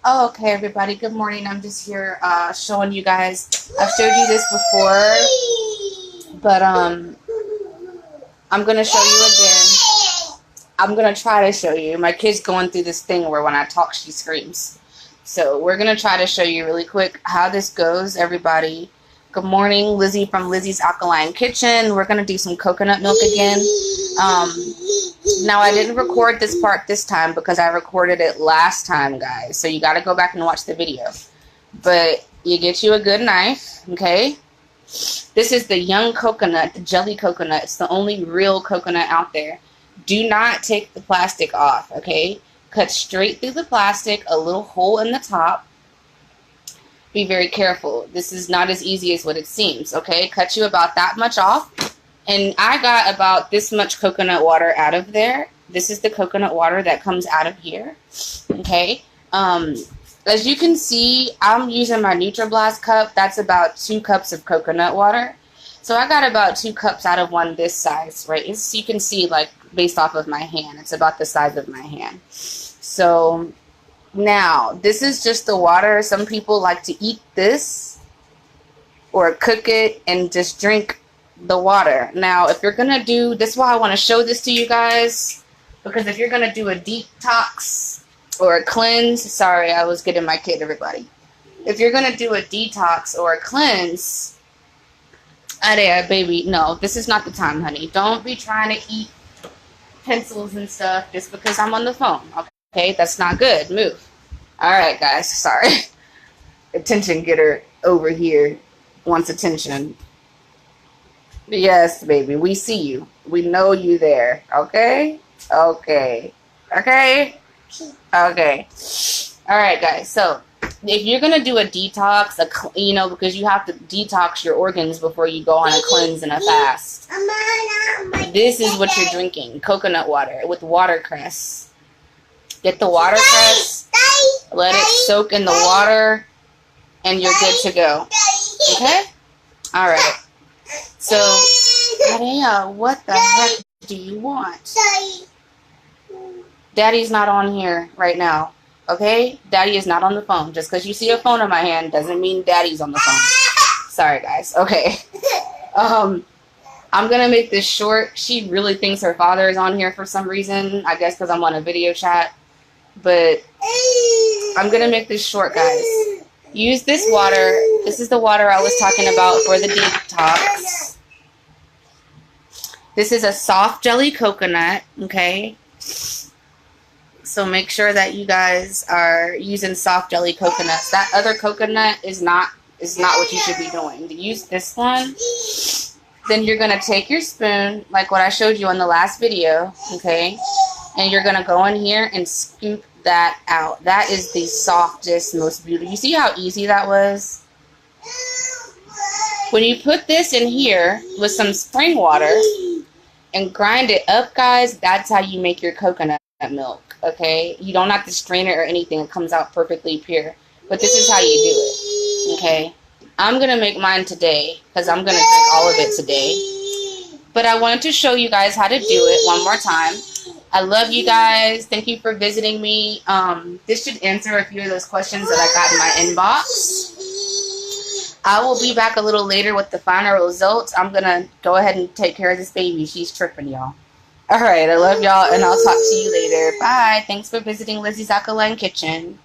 Oh, okay, everybody. Good morning. I'm just here showing you guys. I've showed you this before, but I'm gonna show you again. I'm gonna try to show you. My kid's going through this thing where when I talk, she screams. So we're gonna try to show you really quick how this goes, everybody. Good morning, Lizzy from Lizzy's Alkaline Kitchen. We're gonna do some coconut milk again. Now I didn't record this part this time because I recorded it last time, guys. So you got to go back and watch the video. But you get you a good knife, okay? This is the young coconut, the jelly coconut. It's the only real coconut out there. Do not take the plastic off, okay? Cut straight through the plastic, a little hole in the top. Be very careful. This is not as easy as what it seems, okay? Cut you about that much off. And I got about this much coconut water out of there. This is the coconut water that comes out of here. Okay. As you can see, I'm using my NutriBlast cup. That's about 2 cups of coconut water. So I got about 2 cups out of one this size, right? So you can see, like, based off of my hand, it's about the size of my hand. So now, this is just the water. Some people like to eat this or cook it and just drink the water. Now, if you're gonna do this, is why I want to show this to you guys, because if you're gonna do a detox or a cleanse, sorry, I was getting my kid, everybody. If you're gonna do a detox or a cleanse, baby, no, this is not the time, honey. Don't be trying to eat pencils and stuff just because I'm on the phone. Okay, that's not good. Move. All right, guys. Sorry. Attention getter over here wants attention. Yes, baby, we see you. We know you there. Okay? Okay. Okay? Okay. All right, guys. So, if you're going to do a detox, because you have to detox your organs before you go on a cleanse and a fast. This is what you're drinking. Coconut water with watercress. Get the watercress. Let it soak in the water. And you're good to go. Okay? All right. So, Maria, what the heck do you want? Daddy's not on here right now, okay? Daddy is not on the phone. Just because you see a phone in my hand doesn't mean Daddy's on the phone. Sorry, guys. Okay. I'm going to make this short. She really thinks her father is on here for some reason. I guess because I'm on a video chat. But I'm going to make this short, guys. Use this water. This is the water I was talking about for the detox. This is a soft jelly coconut, okay? So make sure that you guys are using soft jelly coconuts. That other coconut is not what you should be doing. To use this one, then you're going to take your spoon, like what I showed you on the last video, okay? And you're going to go in here and scoop that out. That is the softest, most beautiful. You see how easy that was? When you put this in here with some spring water and grind it up, guys, that's how you make your coconut milk, okay? You don't have to strain it or anything. It comes out perfectly pure. But this is how you do it, okay? I'm going to make mine today because I'm going to drink all of it today. But I wanted to show you guys how to do it one more time. I love you guys. Thank you for visiting me. This should answer a few of those questions that I got in my inbox. I will be back a little later with the final results. I'm going to go ahead and take care of this baby. She's tripping, y'all. All right. I love y'all, and I'll talk to you later. Bye. Thanks for visiting Lizzy's Alkaline Kitchen.